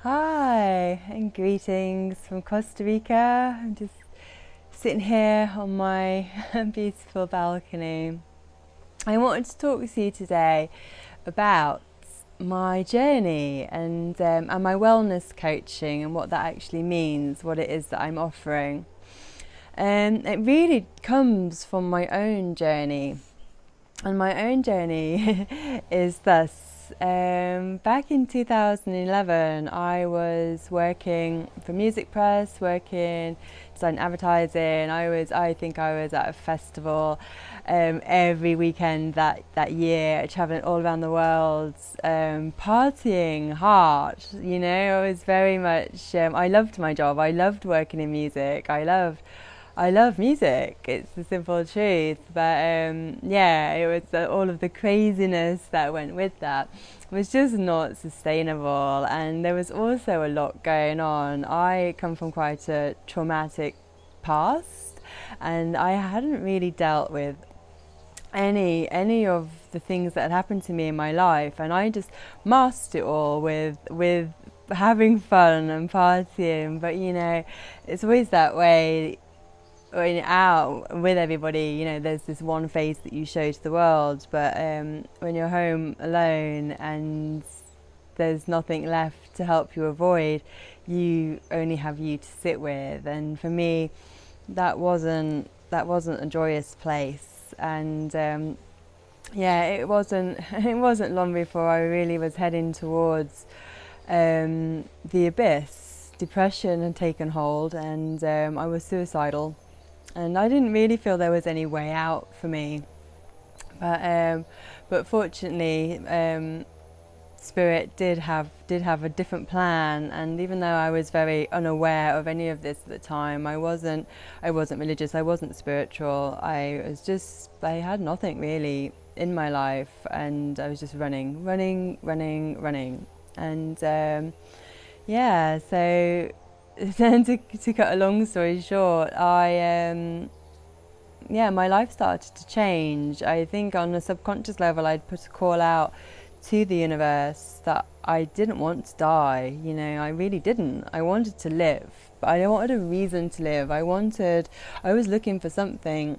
Hi, and greetings from Costa Rica. I'm just sitting here on my beautiful balcony. I wanted to talk with you today about my journey and my wellness coaching and what that actually means, what it is that I'm offering. It really comes from my own journey. And my own journey is thus. Back in 2011, I was working for Music Press, working design advertising. I think I was at a festival every weekend that year, traveling all around the world, partying hard. You know, I was very much. I loved my job. I loved working in music. I love music, it's the simple truth, but it was all of the craziness that went with that was just not sustainable, and there was also a lot going on. I come from quite a traumatic past, and I hadn't really dealt with any of the things that had happened to me in my life, and I just masked it all with having fun and partying. But you know, it's always that way when you're out with everybody. You know, there's this one face that you show to the world, but when you're home alone and there's nothing left to help you avoid, you only have you to sit with. And for me, that wasn't a joyous place. And it wasn't long before I really was heading towards the abyss. Depression had taken hold, and I was suicidal. And I didn't really feel there was any way out for me, but fortunately, Spirit did have a different plan. And even though I was very unaware of any of this at the time, I wasn't religious, I wasn't spiritual. I had nothing really in my life, and I was just running, and so. to cut a long story short, my life started to change. I think on a subconscious level, I'd put a call out to the universe that I didn't want to die. You know, I really didn't. I wanted to live, but I wanted a reason to live. I was looking for something.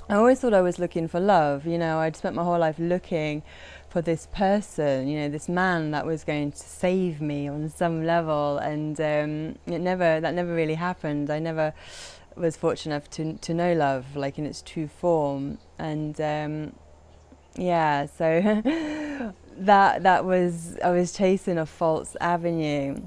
I always thought I was looking for love. You know, I'd spent my whole life looking for this person, you know, this man that was going to save me on some level, and that never really happened. I never was fortunate enough to know love, like in its true form. And so that was, I was chasing a false avenue.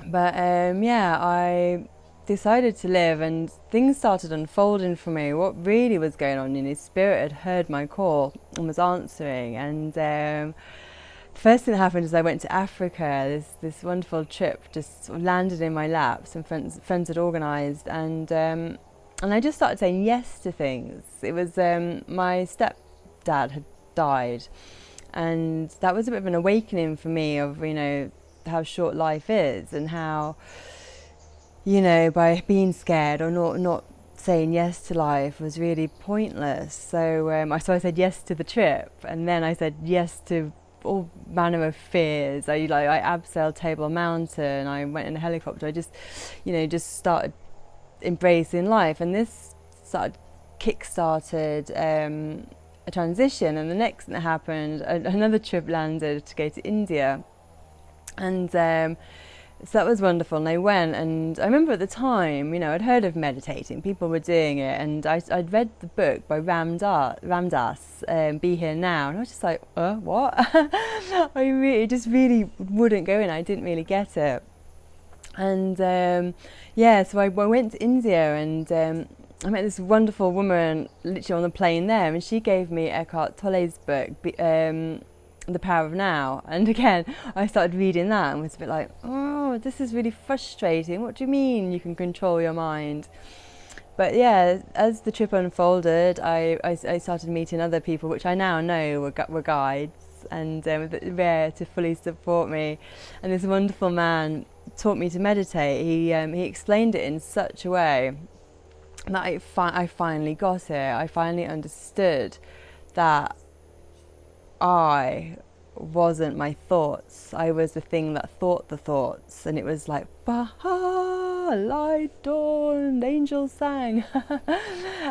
But I decided to live, and things started unfolding for me. What really was going on, you know, Spirit had heard my call and was answering. And the first thing that happened is I went to Africa. This wonderful trip just sort of landed in my lap. Some friends had organised, and I just started saying yes to things. It was my stepdad had died, and that was a bit of an awakening for me of, you know, how short life is, and how, you know, by being scared or not saying yes to life was really pointless. So I said yes to the trip, and then I said yes to all manner of fears. I abseiled Table Mountain. I went in a helicopter. I just started embracing life, and this kick-started a transition. And the next thing that happened, another trip landed to go to India, and so that was wonderful. And I went, and I remember at the time, you know, I'd heard of meditating, people were doing it, and I'd read the book by Ram Dass, Be Here Now, and I was just like, what? It just really wouldn't go in. I didn't really get it. And so I went to India, and I met this wonderful woman literally on the plane there, and she gave me Eckhart Tolle's book, The Power of Now. And again, I started reading that and was a bit like, oh, this is really frustrating. What do you mean you can control your mind? But yeah, as the trip unfolded, I started meeting other people, which I now know were guides, and there to fully support me. And this wonderful man taught me to meditate. He explained it in such a way that I finally got it. I finally understood that I wasn't my thoughts. I was the thing that thought the thoughts, and it was like, Baha, light dawned, angels sang.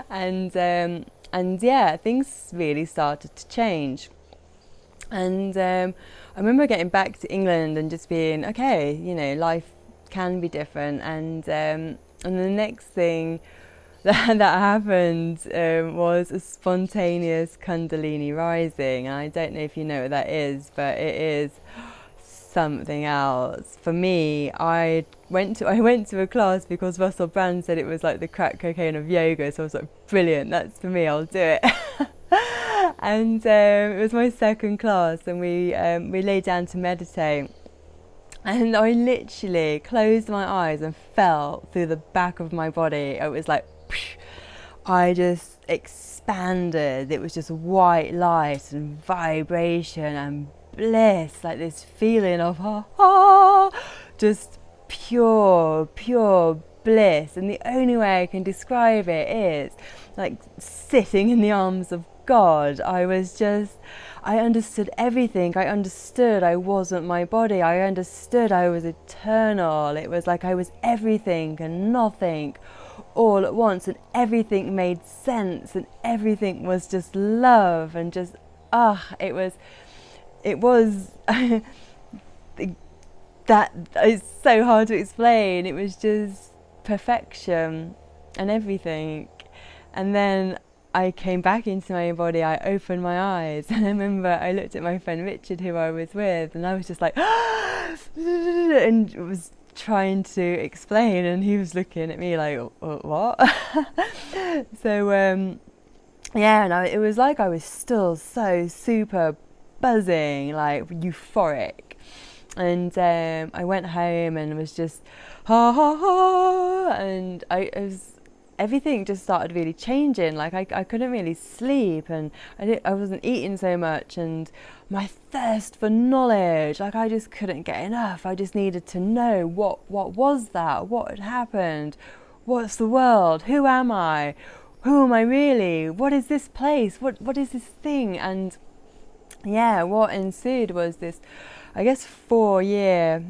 and yeah, things really started to change. And I remember getting back to England and just being, okay, you know, life can be different. And the next thing that happened was a spontaneous Kundalini Rising. And I don't know if you know what that is, but it is something else. For me, I went to a class because Russell Brand said it was like the crack cocaine of yoga. So I was like, brilliant, that's for me, I'll do it. And it was my second class, and we lay down to meditate, and I literally closed my eyes and felt through the back of my body. It was like, I just expanded. It was just white light and vibration and bliss, like this feeling of just pure bliss. And the only way I can describe it is like sitting in the arms of God. I understood everything. I understood I wasn't my body. I understood I was eternal. It was like I was everything and nothing all at once, and everything made sense, and everything was just love, and just it was that is so hard to explain. It was just perfection and everything. And then I came back into my body, I opened my eyes, and I remember I looked at my friend Richard, who I was with, and I was just like, and was trying to explain, and he was looking at me like, what? So, it was like I was still so super buzzing, like euphoric. And I went home and was just, and everything just started really changing. Like I couldn't really sleep, and I wasn't eating so much, and my thirst for knowledge, like I just couldn't get enough. I just needed to know what was that, what had happened, what's the world, who am I really, what is this place, what is this thing? And yeah, what ensued was this, I guess, 4-year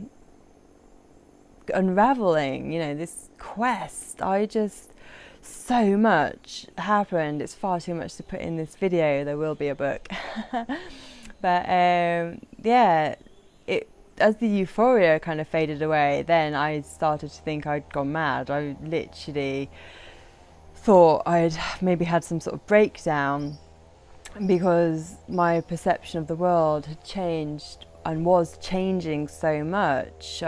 unraveling, this quest. So much happened. It's far too much to put in this video. There will be a book. But as the euphoria kind of faded away, then I started to think I'd gone mad. I literally thought I'd maybe had some sort of breakdown, because my perception of the world had changed and was changing so much.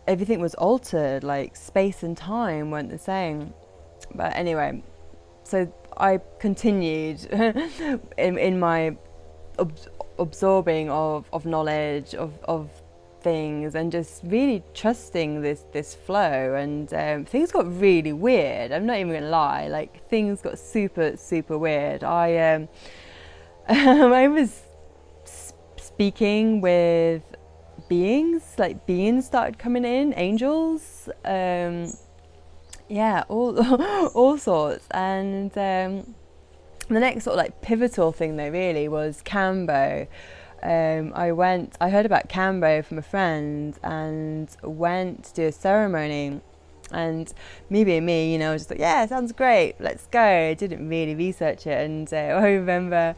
Everything was altered, like space and time weren't the same. But anyway, so I continued in my absorbing of knowledge, of things, and just really trusting this flow. And things got really weird. I'm not even gonna lie, like things got super weird. I was speaking with beings, like beings started coming in, angels, all sorts. And the next sort of like pivotal thing though really was kambo. I heard about kambo from a friend and went to do a ceremony, and me being me, I was just like, yeah, sounds great, let's go. I didn't really research it, and I remember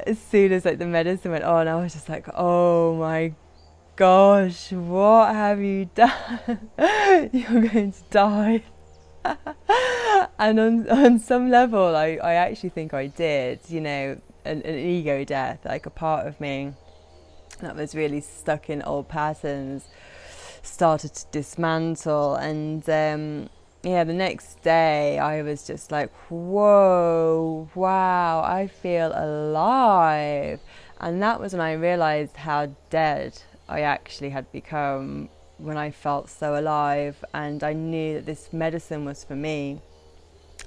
as soon as like the medicine went on, I was just like, oh my gosh, what have you done? You're going to die. And on some level I actually think I did, an ego death, like a part of me that was really stuck in old patterns started to dismantle. And the next day I was just like, whoa, wow, I feel alive. And that was when I realized how dead I actually had become when I felt so alive. And I knew that this medicine was for me,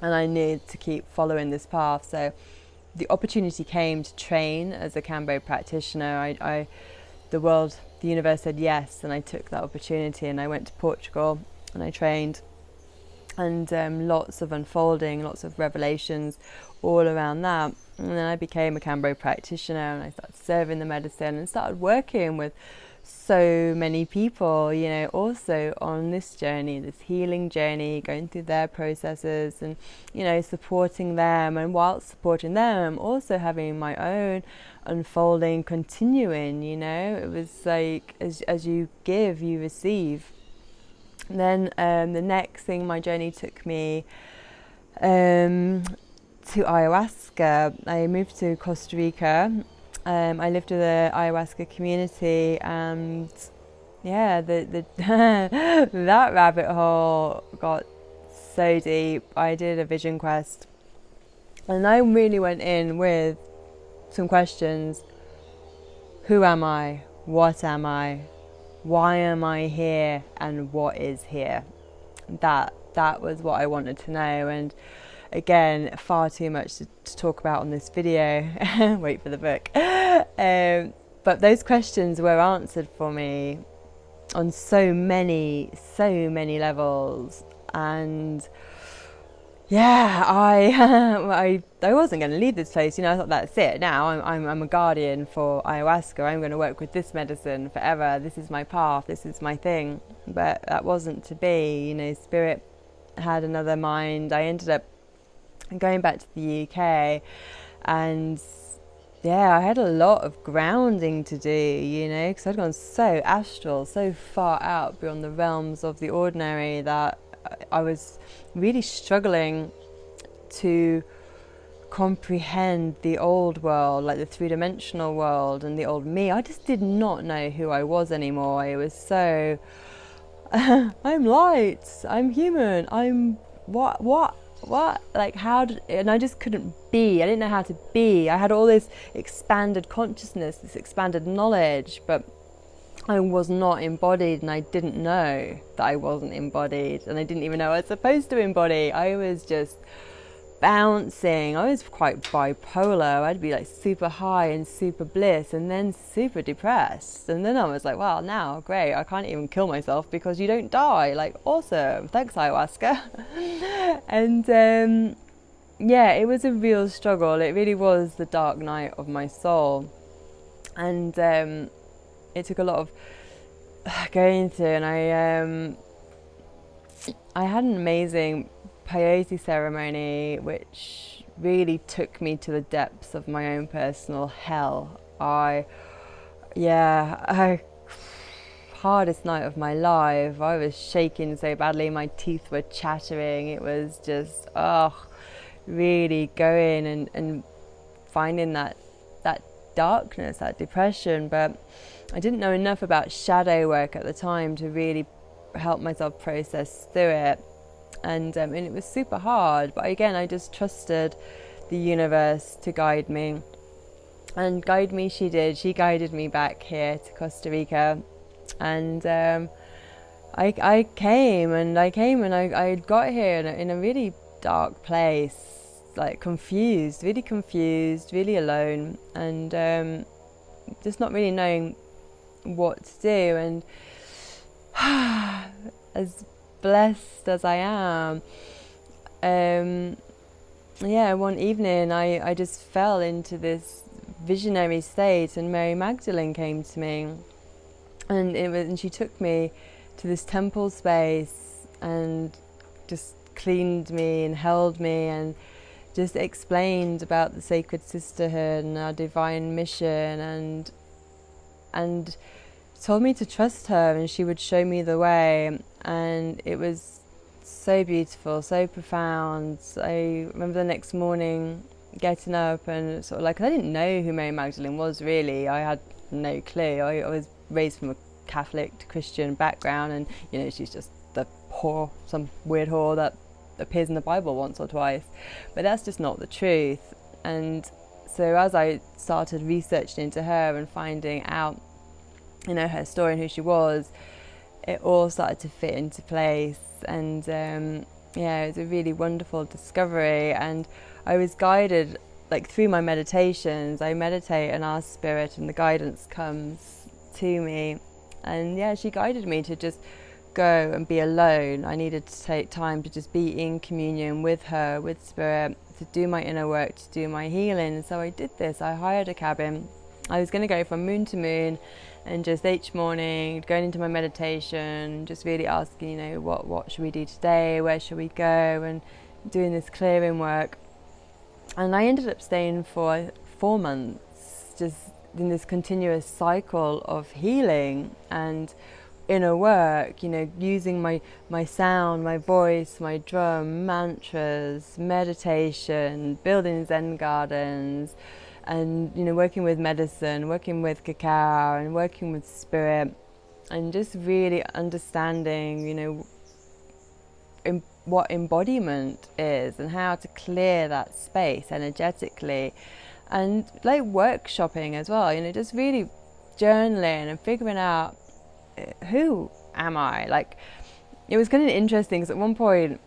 and I needed to keep following this path. So the opportunity came to train as a kambo practitioner. The universe said yes, and I took that opportunity, and I went to Portugal and I trained. and lots of unfolding, lots of revelations all around that. And then I became a kambo practitioner, and I started serving the medicine and started working with so many people, you know, also on this journey, this healing journey, going through their processes and, you know, supporting them. And whilst supporting them, also having my own unfolding, continuing, you know. It was like, as you give, you receive. And then the next thing, my journey took me to ayahuasca. I moved to Costa Rica. I lived in the ayahuasca community, and yeah, that rabbit hole got so deep. I did a vision quest, and I really went in with some questions. Who am I? What am I? Why am I here? And what is here? That was what I wanted to know. And again, far too much to talk about on this video. Wait for the book. But those questions were answered for me on so many levels. And yeah, I wasn't going to leave this place. You know, I thought, that's it. Now I'm a guardian for ayahuasca. I'm going to work with this medicine forever. This is my path. This is my thing. But that wasn't to be. You know, spirit had another mind. I ended up going back to the UK, and yeah, I had a lot of grounding to do, you know, because I'd gone so astral, so far out beyond the realms of the ordinary, that I was really struggling to comprehend the old world, like the three-dimensional world and the old me. I just did not know who I was anymore. It was so I'm light, I'm human, I'm what, like and I just couldn't be. I didn't know how to be. I had all this expanded consciousness, this expanded knowledge, but I was not embodied, and I didn't know that I wasn't embodied, and I didn't even know I was supposed to embody. I was just bouncing. I was quite bipolar. I'd be like super high and super bliss, and then super depressed, and then I was like, wow, now great, I can't even kill myself because you don't die. Like, awesome, thanks ayahuasca. And yeah, it was a real struggle. It really was the dark night of my soul, and it took a lot of going through. And I had an amazing peyote ceremony, which really took me to the depths of my own personal hell. Hardest night of my life. I was shaking so badly, my teeth were chattering. It was just really going and finding that darkness, that depression. But I didn't know enough about shadow work at the time to really help myself process through it. And it was super hard, but again, I just trusted the universe to guide me, and guide me she did. She guided me back here to Costa Rica, and I came and I got here in a really dark place, like really confused, really alone, and just not really knowing what to do. And as blessed as I am, one evening I just fell into this visionary state, and Mary Magdalene came to me, and she took me to this temple space and just cleaned me and held me and just explained about the sacred sisterhood and our divine mission, and told me to trust her, and she would show me the way. And it was so beautiful, so profound. I remember the next morning getting up and sort of like, I didn't know who Mary Magdalene was really. I had no clue. I was raised from a Catholic to Christian background, and you know, she's just some weird whore that appears in the Bible once or twice, but that's just not the truth. And so as I started researching into her and finding out, you know, her story and who she was, it all started to fit into place. And it was a really wonderful discovery. And I was guided, like through my meditations, I meditate and ask spirit, and the guidance comes to me. And yeah, she guided me to just go and be alone. I needed to take time to just be in communion with her, with spirit, to do my inner work, to do my healing. So I did this. I hired a cabin. I was going to go from moon to moon, and just each morning going into my meditation, just really asking, you know, what should we do today, where should we go, and doing this clearing work. And I ended up staying for 4 months, just in this continuous cycle of healing and inner work, you know, using my sound, my voice, my drum, mantras, meditation, building Zen gardens, and, you know, working with medicine, working with cacao, and working with spirit, and just really understanding, you know, what embodiment is and how to clear that space energetically, and like workshopping as well, you know, just really journaling and figuring out who am I. Like, it was kind of interesting because at one point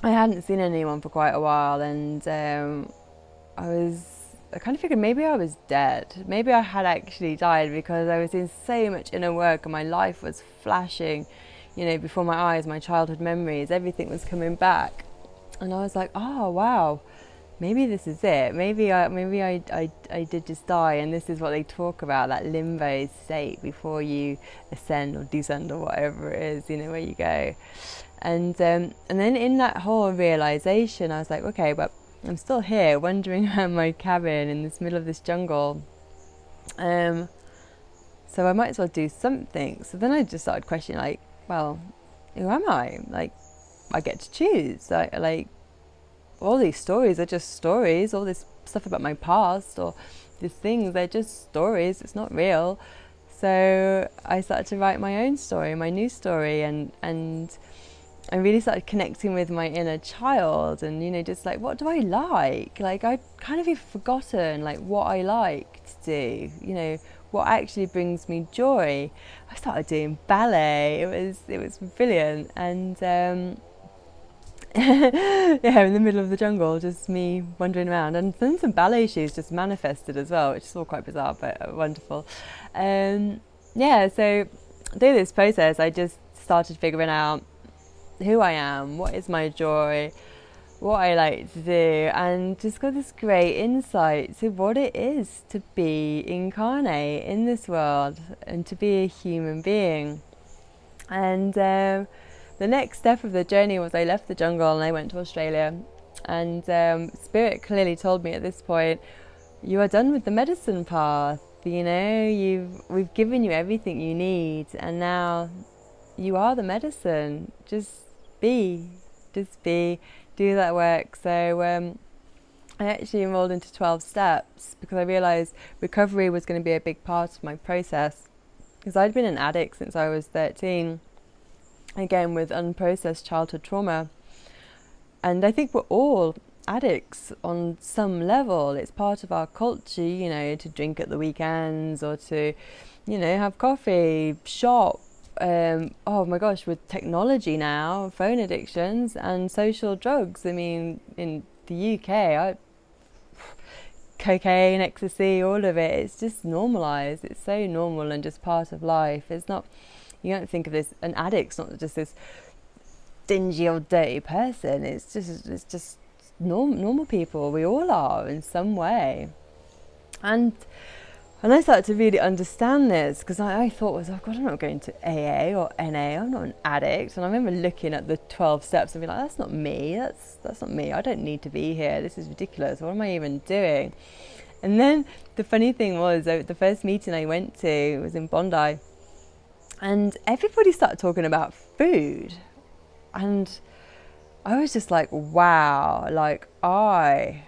I hadn't seen anyone for quite a while, and I kind of figured maybe I was dead. Maybe I had actually died, because I was doing so much inner work and my life was flashing, you know, before my eyes, my childhood memories, everything was coming back. And I was like, oh wow, maybe this is it. Maybe I did just die, and this is what they talk about, that limbo state before you ascend or descend or whatever it is, you know, where you go. And then in that whole realization, I was like, okay, but I'm still here wandering around my cabin in this middle of this jungle, so I might as well do something. So then I just started questioning, like, well, who am I? Like, I get to choose. Like all these stories are just stories. All this stuff about my past or these things, they're just stories. It's not real. So I started to write my own story, my new story, and I really started connecting with my inner child, and, you know, just like, what do I like? Like, I'd kind of even forgotten like what I like to do, you know, what actually brings me joy. I started doing ballet. It was brilliant. And yeah, in the middle of the jungle, just me wandering around, and then some ballet shoes just manifested as well, which is all quite bizarre but wonderful. Yeah, so through this process I just started figuring out who I am, what is my joy, what I like to do, and just got this great insight to what it is to be incarnate in this world and to be a human being. And the next step of the journey was I left the jungle and I went to Australia, and Spirit clearly told me at this point, you are done with the medicine path, you know, we've given you everything you need, and now you are the medicine. Just be, do that work. So I actually enrolled into 12 steps because I realised recovery was going to be a big part of my process, because I'd been an addict since I was 13, again with unprocessed childhood trauma. And I think we're all addicts on some level. It's part of our culture, you know, to drink at the weekends or to, you know, have coffee, shop. Oh my gosh, with technology now, phone addictions and social drugs. I mean, in the UK, cocaine, ecstasy, all of it, it's just normalised. It's so normal and just part of life. It's not, you don't think of this, an addict's not just this dingy or dirty person. It's just normal people. We all are in some way. And I started to really understand this, because I thought, oh God, I'm not going to AA or NA, I'm not an addict. And I remember looking at the 12 steps and being like, that's not me, that's not me, I don't need to be here, this is ridiculous, what am I even doing? And then the funny thing was, the first meeting I went to was in Bondi, and everybody started talking about food. And I was just like, wow, like I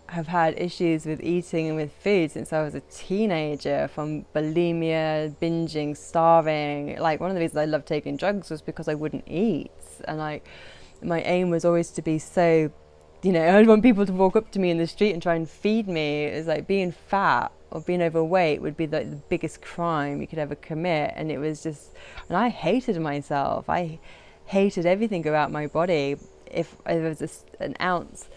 have had issues with eating and with food since I was a teenager, from bulimia, binging, starving. Like, one of the reasons I loved taking drugs was because I wouldn't eat, and like my aim was always to be so, you know, I'd want people to walk up to me in the street and try and feed me. It was like being fat or being overweight would be like the biggest crime you could ever commit. And it was just, and I hated myself. I hated everything about my body. If there was an ounce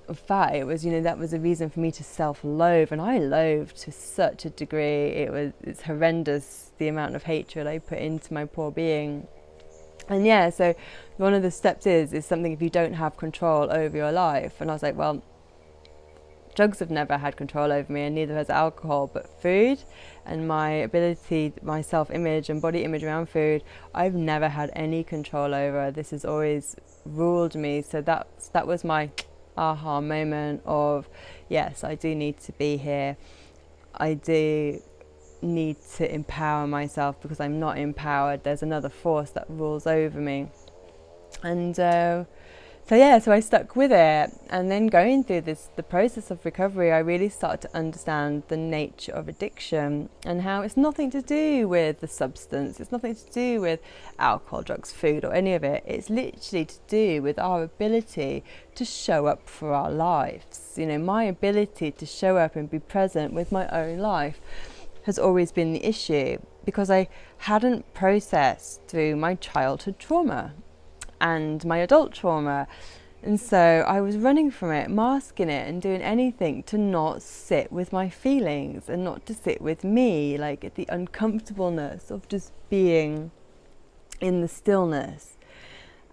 of fat, it was, you know, that was a reason for me to self-loathe, and I loathed to such a degree. It's horrendous, the amount of hatred I put into my poor being. And yeah, so one of the steps is something if you don't have control over your life. And I was like, well, drugs have never had control over me, and neither has alcohol, but food and my ability, my self-image and body image around food, I've never had any control over. This has always ruled me. So that was my aha moment of, yes, I do need to be here. I do need to empower myself, because I'm not empowered. There's another force that rules over me. And so I stuck with it. And then going through the process of recovery, I really started to understand the nature of addiction, and how it's nothing to do with the substance, it's nothing to do with alcohol, drugs, food, or any of it. It's literally to do with our ability to show up for our lives. You know, my ability to show up and be present with my own life has always been the issue, because I hadn't processed through my childhood trauma and my adult trauma. And so I was running from it, masking it, and doing anything to not sit with my feelings and not to sit with me, like the uncomfortableness of just being in the stillness.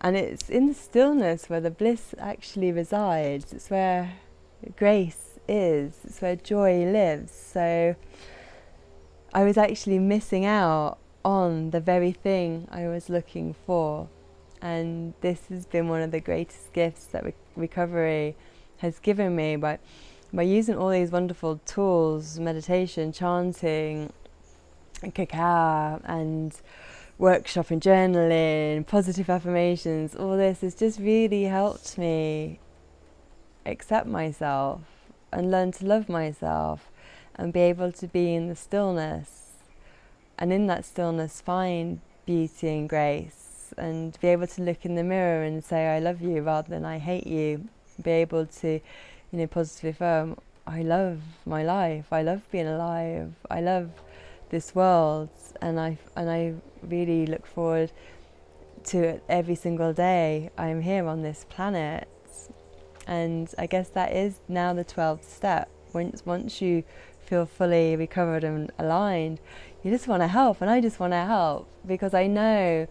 And it's in the stillness where the bliss actually resides. It's where grace is. It's where joy lives. So I was actually missing out on the very thing I was looking for. And this has been one of the greatest gifts that recovery has given me, by using all these wonderful tools, meditation, chanting, cacao, and workshop and journaling, positive affirmations. All this has just really helped me accept myself and learn to love myself and be able to be in the stillness, and in that stillness find beauty and grace, and be able to look in the mirror and say I love you rather than I hate you. Be able to, positively affirm, I love my life, I love being alive, I love this world, and I really look forward to it every single day I'm here on this planet. And I guess that is now the 12th step. Once you feel fully recovered and aligned, you just want to help, and I just want to help, because I know,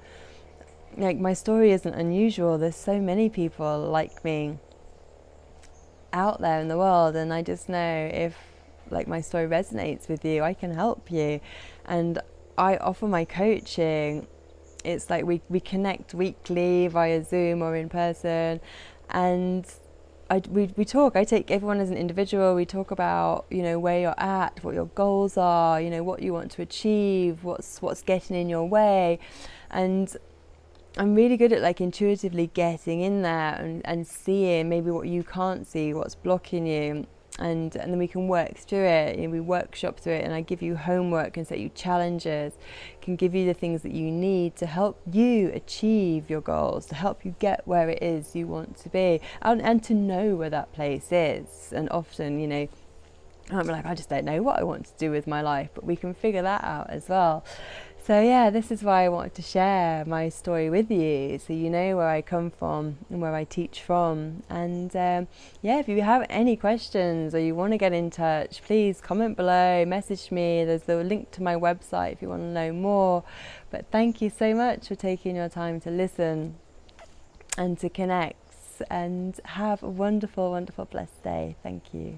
like, my story isn't unusual. There's so many people like me out there in the world, and I just know if, like, my story resonates with you, I can help you. And I offer my coaching. It's like we connect weekly via Zoom or in person, and we talk. I take everyone as an individual. We talk about, where you're at, what your goals are, what you want to achieve, what's getting in your way. And I'm really good at, like, intuitively getting in there and seeing maybe what you can't see, what's blocking you, and then we can work through it. We workshop through it, and I give you homework and set you challenges, can give you the things that you need to help you achieve your goals, to help you get where it is you want to be, and to know where that place is. And often, I'm like, I just don't know what I want to do with my life, but we can figure that out as well. So yeah, this is why I wanted to share my story with you, so you know where I come from and where I teach from. And if you have any questions or you want to get in touch, please comment below, message me. There's the link to my website if you want to know more. But thank you so much for taking your time to listen and to connect, and have a wonderful, wonderful, blessed day. Thank you.